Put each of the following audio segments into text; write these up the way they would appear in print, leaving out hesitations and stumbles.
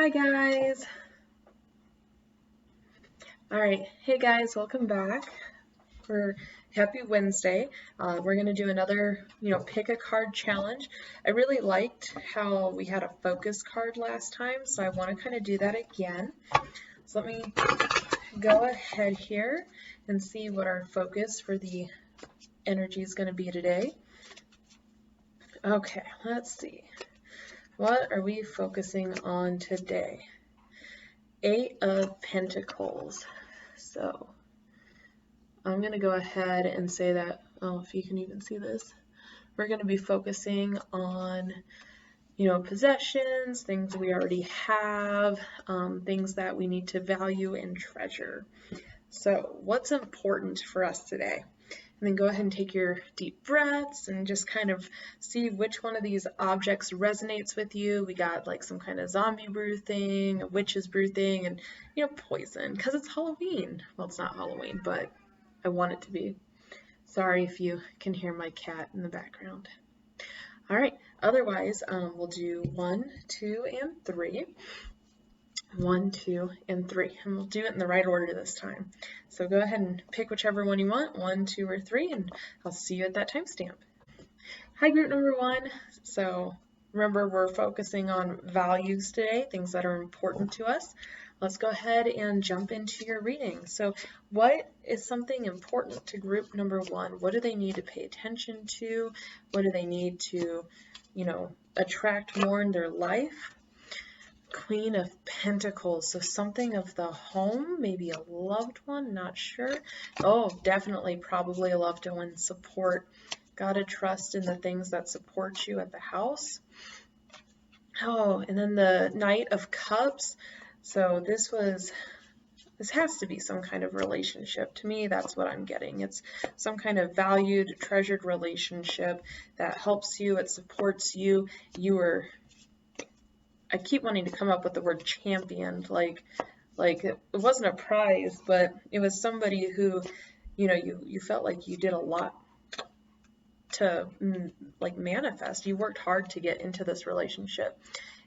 Hi guys. All right. Hey guys, welcome back. Happy Wednesday. We're going to do another, pick a card challenge. I really liked how we had a focus card last time, so I want to kind of do that again. So let me go ahead here and see what our focus for the energy is going to be today. Okay, let's see. What are we focusing on today? 8 of Pentacles. So I'm going to go ahead and say that, if you can even see this, we're going to be focusing on, possessions, things we already have, things that we need to value and treasure. So what's important for us today? And then go ahead and take your deep breaths and just kind of see which one of these objects resonates with you. We got like some kind of zombie brew thing, a witch's brew thing, and, poison, because it's Halloween. Well, it's not Halloween, but I want it to be. Sorry if you can hear my cat in the background. All right, otherwise, we'll do 1, 2, and 3. 1, 2, and 3, and we'll do it in the right order this time. So go ahead and pick whichever one you want, 1, 2, or 3, and I'll see you at that timestamp. Hi, group number 1. So remember, we're focusing on values today, things that are important to us. Let's go ahead and jump into your reading. So what is something important to group number 1? What do they need to pay attention to? What do they need to, attract more in their life? Queen of Pentacles, so something of the home, maybe a loved one, not sure. Oh, definitely, probably a loved one. Support. Gotta trust in the things that support you at the house. Oh, and then the Knight of Cups. So this has to be some kind of relationship. To me, that's what I'm getting. It's some kind of valued, treasured relationship that helps you, it supports you. I keep wanting to come up with the word championed, like it wasn't a prize, but it was somebody who, you felt like you did a lot to manifest. You worked hard to get into this relationship.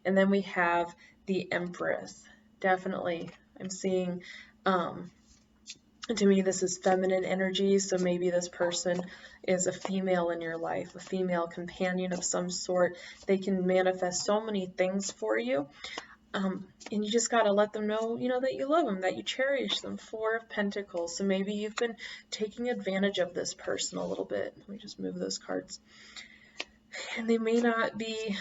And then we have the Empress. Definitely, I'm seeing, to me, this is feminine energy, so maybe this person is a female in your life, a female companion of some sort. They can manifest so many things for you, and you just got to let them know, that you love them, that you cherish them. 4 of Pentacles, so maybe you've been taking advantage of this person a little bit. Let me just move those cards. And they may not be,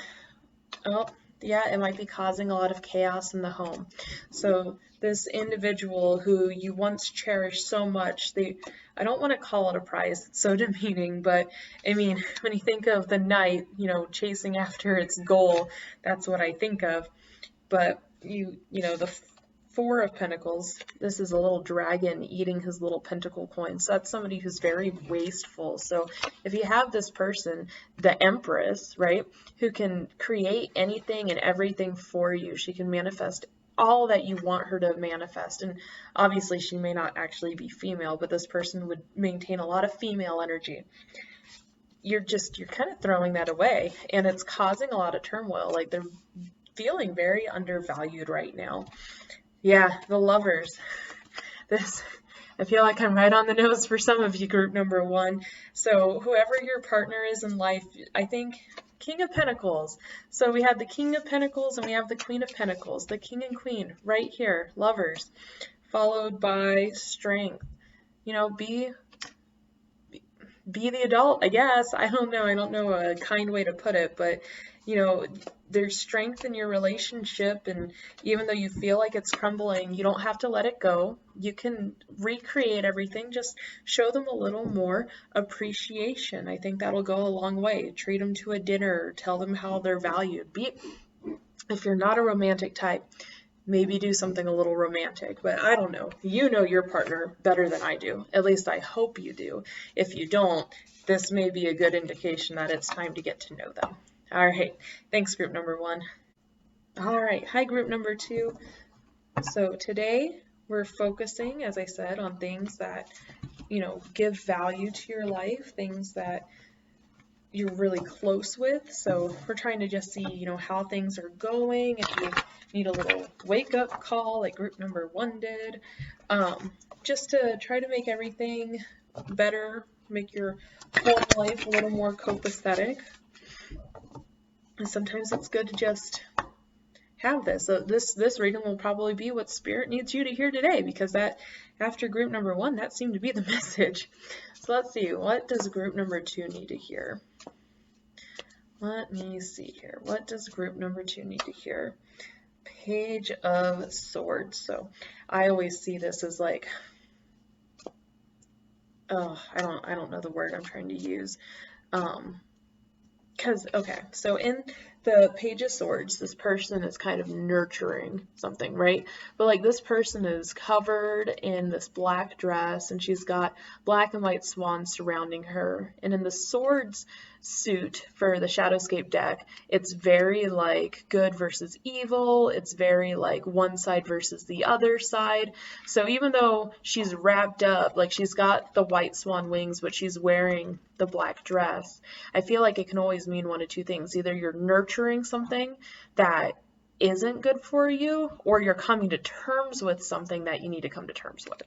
it might be causing a lot of chaos in the home. So this individual who you once cherished so much, I don't want to call it a prize, it's so demeaning, but I mean, when you think of the knight, chasing after its goal, that's what I think of. But the 4 of Pentacles, this is a little dragon eating his little pentacle coins. So that's somebody who's very wasteful. So if you have this person, the Empress, right, who can create anything and everything for you, she can manifest all that you want her to manifest. And obviously she may not actually be female, but this person would maintain a lot of female energy. You're kind of throwing that away, and it's causing a lot of turmoil. Like, they're feeling very undervalued right now. Yeah, the Lovers. I feel like I'm right on the nose for some of you, group number 1. So whoever your partner is in life, I think King of Pentacles. So we have the King of Pentacles and we have the Queen of Pentacles, the King and Queen right here, Lovers, followed by Strength. Be the adult, I guess. I don't know a kind way to put it, but there's strength in your relationship, and even though you feel like it's crumbling, you don't have to let it go. You can recreate everything. Just show them a little more appreciation. I think that'll go a long way. Treat them to a dinner, tell them how they're valued. If you're not a romantic type, maybe do something a little romantic, but I don't know. You know your partner better than I do. At least I hope you do. If you don't, this may be a good indication that it's time to get to know them. All right. Thanks, group number 1. All right. Hi, group number 2. So today we're focusing, as I said, on things that, give value to your life, things that you're really close with. So we're trying to just see, you know, how things are going. If you need a little wake-up call like group number 1 did, just to try to make everything better, make your home life a little more copacetic. And sometimes it's good to just have this. So this reading will probably be what Spirit needs you to hear today, because that after group number 1, that seemed to be the message. So let's see, what does group number 2 need to hear? Let me see here. What does group number 2 need to hear? Page of Swords. So I always see this as like, oh, I don't know the word I'm trying to use. Okay, so in the Page of Swords, this person is kind of nurturing something, right? But like this person is covered in this black dress, and she's got black and white swans surrounding her. And in the swords suit for the Shadowscape deck, it's very like good versus evil. It's very like one side versus the other side. So even though she's wrapped up, like she's got the white swan wings, but she's wearing the black dress, I feel like it can always mean one of two things. Either you're nurturing something that isn't good for you, or you're coming to terms with something that you need to come to terms with.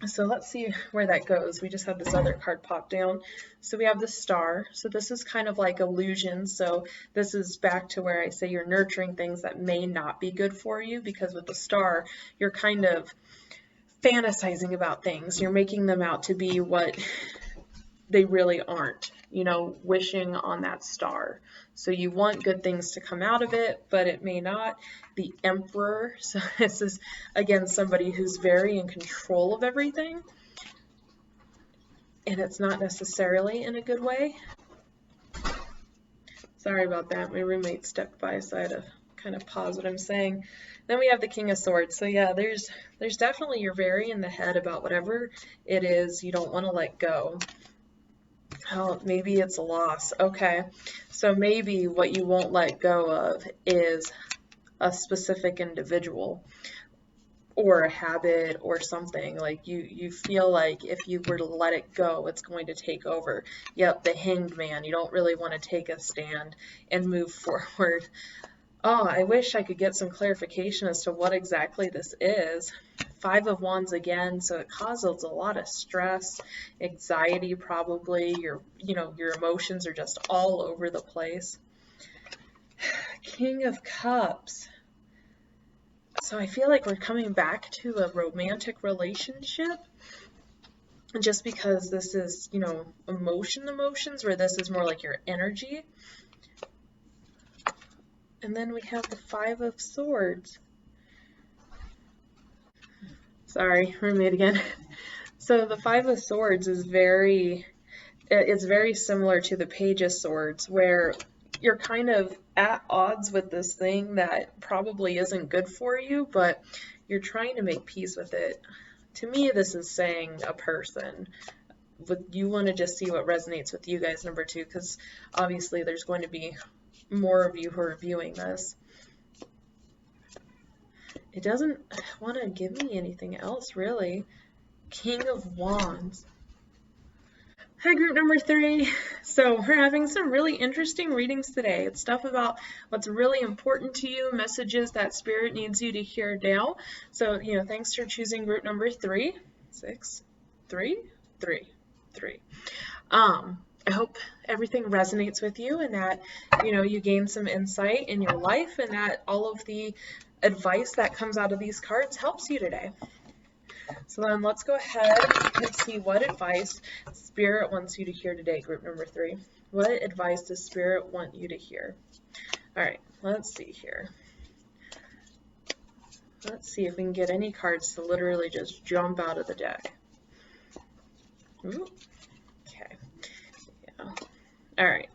So let's see where that goes. We just had this other card pop down. So we have the Star. So this is kind of like illusion. So this is back to where I say you're nurturing things that may not be good for you, because with the Star, you're kind of fantasizing about things. You're making them out to be what they really aren't, you know, wishing on that star. So you want good things to come out of it, but it may not. The Emperor, so this is, again, somebody who's very in control of everything, and it's not necessarily in a good way. Sorry about that. My roommate stepped by, so I had to kind of pause what I'm saying. Then we have the King of Swords. So yeah, there's definitely, you're very in the head about whatever it is you don't want to let go. Oh, maybe it's a loss. Okay, so maybe what you won't let go of is a specific individual or a habit or something. Like you feel like if you were to let it go, it's going to take over. Yep, the Hanged Man. You don't really want to take a stand and move forward. Oh, I wish I could get some clarification as to what exactly this is. 5 of Wands again, so it causes a lot of stress, anxiety probably. Your emotions are just all over the place. King of Cups. So I feel like we're coming back to a romantic relationship, just because this is, you know, emotions, where this is more like your energy. And then we have the 5 of Swords. Sorry, roommate again. So the 5 of Swords is very similar to the Page of Swords, where you're kind of at odds with this thing that probably isn't good for you, but you're trying to make peace with it. To me, this is saying a person. You want to just see what resonates with you guys, number 2, because obviously there's going to be more of you who are viewing this. It doesn't want to give me anything else, really. King of Wands. Hi, group number 3. So we're having some really interesting readings today. It's stuff about what's really important to you, messages that Spirit needs you to hear now. So, you know, thanks for choosing group number 3. 6, 3, 3, 3. I hope everything resonates with you, and that, you know, you gain some insight in your life, and that all of the advice that comes out of these cards helps you today. So then let's go ahead and see what advice Spirit wants you to hear today, group number 3. What advice does Spirit want you to hear? All right, let's see here. Let's see if we can get any cards to literally just jump out of the deck. Ooh. Okay. Yeah. All right.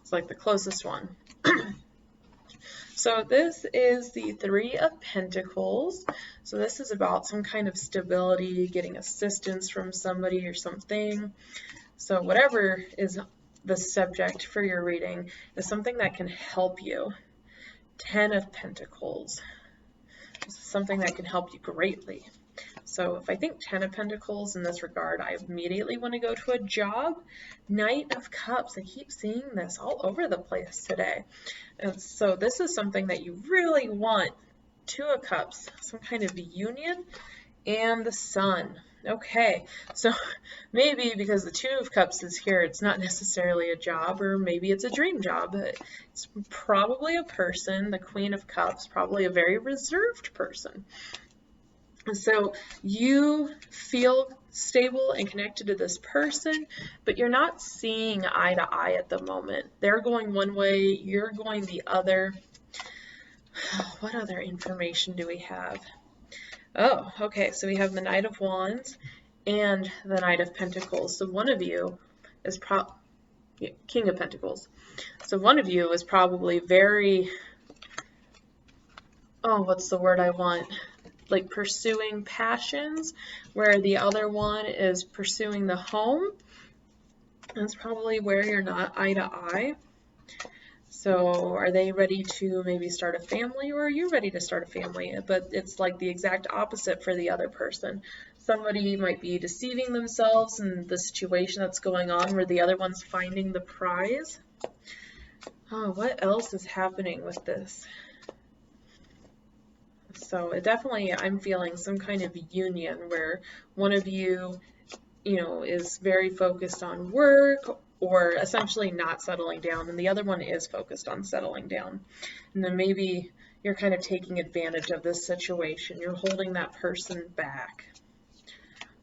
It's like the closest one. So this is the 3 of Pentacles. So this is about some kind of stability, getting assistance from somebody or something. So whatever is the subject for your reading is something that can help you. 10 of Pentacles. This is something that can help you greatly. So if I think Ten of Pentacles in this regard, I immediately want to go to a job. Knight of Cups, I keep seeing this all over the place today. And so this is something that you really want. Two of Cups, some kind of union, and the Sun. Okay, so maybe because the Two of Cups is here, it's not necessarily a job, or maybe it's a dream job. It's probably a person, the Queen of Cups, probably a very reserved person. And so you feel stable and connected to this person, but you're not seeing eye to eye at the moment. They're going one way, you're going the other. What other information do we have? Oh, okay, so we have the Knight of Wands and the Knight of Pentacles. So one of you is King of Pentacles. So one of you is probably very, what's the word I want? Like pursuing passions, where the other one is pursuing the home. That's probably where you're not eye to eye. So are they ready to maybe start a family, or are you ready to start a family? But it's like the exact opposite for the other person. Somebody might be deceiving themselves in the situation that's going on, where the other one's finding the prize. Oh, what else is happening with this? So it definitely, I'm feeling some kind of union where one of you, is very focused on work, or essentially not settling down, and the other one is focused on settling down. And then maybe you're kind of taking advantage of this situation. You're holding that person back.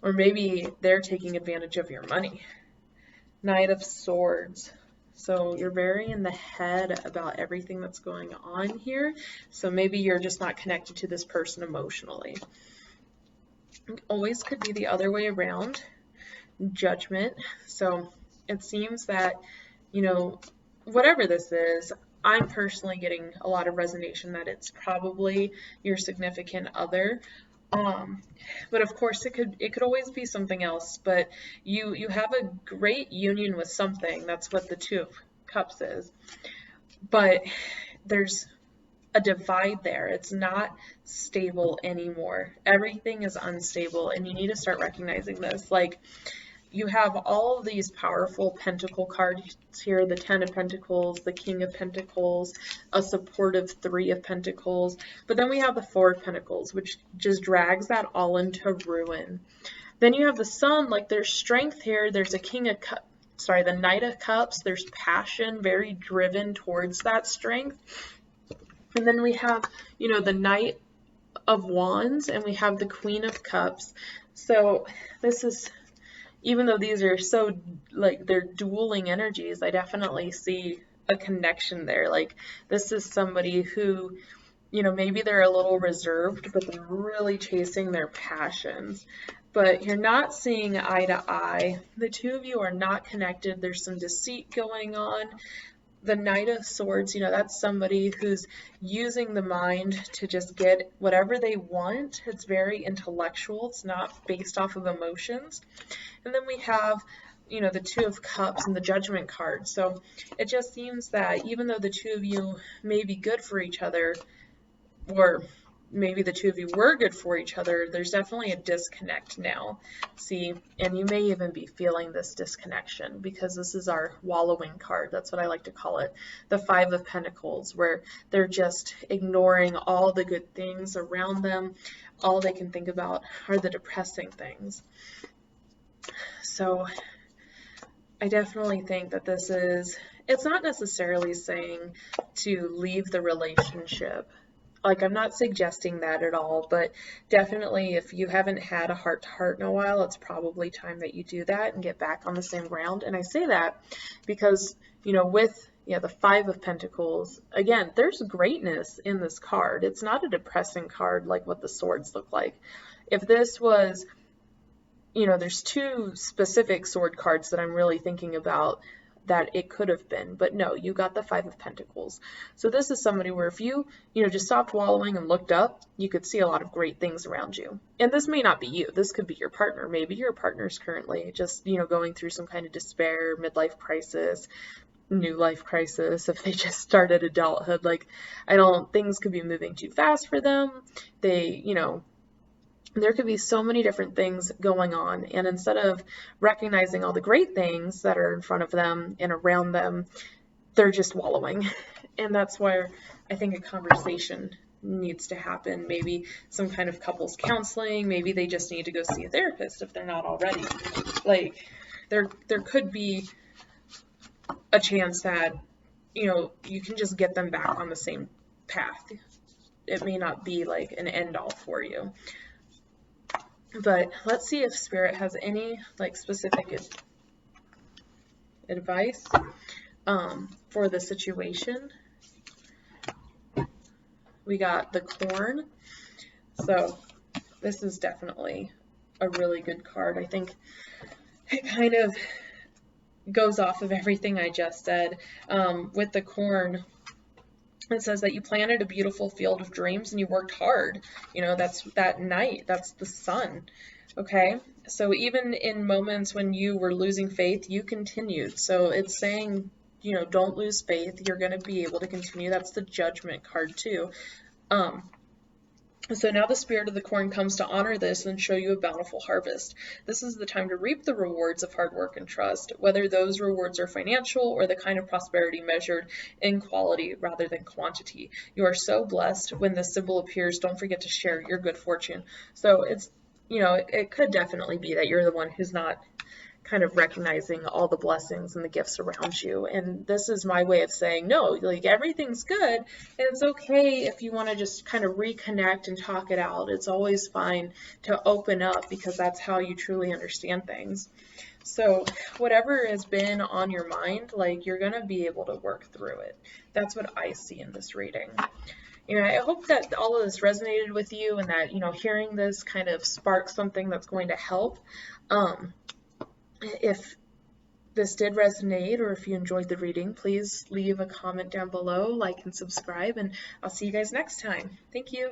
Or maybe they're taking advantage of your money. Knight of Swords. So you're very in the head about everything that's going on here. So maybe you're just not connected to this person emotionally. It always could be the other way around. Judgment. So it seems that, whatever this is, I'm personally getting a lot of resonance that it's probably your significant other. But of course it could always be something else, but you have a great union with something. That's what the Two of Cups is. But there's a divide there. It's not stable anymore. Everything is unstable, and you need to start recognizing this. Like, you have all of these powerful pentacle cards here, the Ten of Pentacles, the King of Pentacles, a supportive Three of Pentacles, but then we have the Four of Pentacles, which just drags that all into ruin. Then you have the Sun, like there's strength here, there's a the Knight of Cups, there's passion, very driven towards that strength. And then we have, the Knight of Wands, and we have the Queen of Cups. So this is, even though these are so, like, they're dueling energies, I definitely see a connection there. Like, this is somebody who, maybe they're a little reserved, but they're really chasing their passions. But you're not seeing eye to eye. The two of you are not connected. There's some deceit going on. The Knight of Swords, that's somebody who's using the mind to just get whatever they want. It's very intellectual. It's not based off of emotions. And then we have, the Two of Cups and the Judgment card. So it just seems that even though the two of you may be good for each other, or maybe the two of you were good for each other, there's definitely a disconnect now. See, and you may even be feeling this disconnection because this is our wallowing card. That's what I like to call it. The Five of Pentacles, where they're just ignoring all the good things around them. All they can think about are the depressing things. So I definitely think that it's not necessarily saying to leave the relationship. Like, I'm not suggesting that at all, but definitely if you haven't had a heart-to-heart in a while, it's probably time that you do that and get back on the same ground. And I say that because, with the Five of Pentacles, again, there's greatness in this card. It's not a depressing card like what the swords look like. If this was, there's two specific sword cards that I'm really thinking about that it could have been, but no, you got the Five of Pentacles. So this is somebody where if you, just stopped wallowing and looked up, you could see a lot of great things around you. And this may not be you. This could be your partner. Maybe your partner's currently just, going through some kind of despair, midlife crisis, new life crisis. If they just started adulthood, like, things could be moving too fast for them. They, There could be so many different things going on, and instead of recognizing all the great things that are in front of them and around them, they're just wallowing. And that's where I think a conversation needs to happen. Maybe some kind of couples counseling. Maybe they just need to go see a therapist if they're not already. Like, there could be a chance that, you know, you can just get them back on the same path. It may not be like an end all for you. But let's see if Spirit has any like specific advice for the situation. We got the corn. So this is definitely a really good card. I think it kind of goes off of everything I just said. With the corn, it says that you planted a beautiful field of dreams and you worked hard. You know, that's that night, that's the sun. Okay, so even in moments when you were losing faith, you continued. So it's saying, you know, don't lose faith. You're going to be able to continue. That's the Judgment card too. So now the spirit of the corn comes to honor this and show you a bountiful harvest. This is the time to reap the rewards of hard work and trust, whether those rewards are financial or the kind of prosperity measured in quality rather than quantity. You are so blessed when this symbol appears. Don't forget to share your good fortune. So it's, you know, it could definitely be that you're the one who's not kind of recognizing all the blessings and the gifts around you. And this is my way of saying, no, like everything's good. And it's okay if you want to just kind of reconnect and talk it out. It's always fine to open up because that's how you truly understand things. So whatever has been on your mind, like you're going to be able to work through it. That's what I see in this reading. You know, I hope that all of this resonated with you and that, you know, hearing this kind of sparks something that's going to help. If this did resonate or if you enjoyed the reading, please leave a comment down below, like and subscribe, and I'll see you guys next time. Thank you.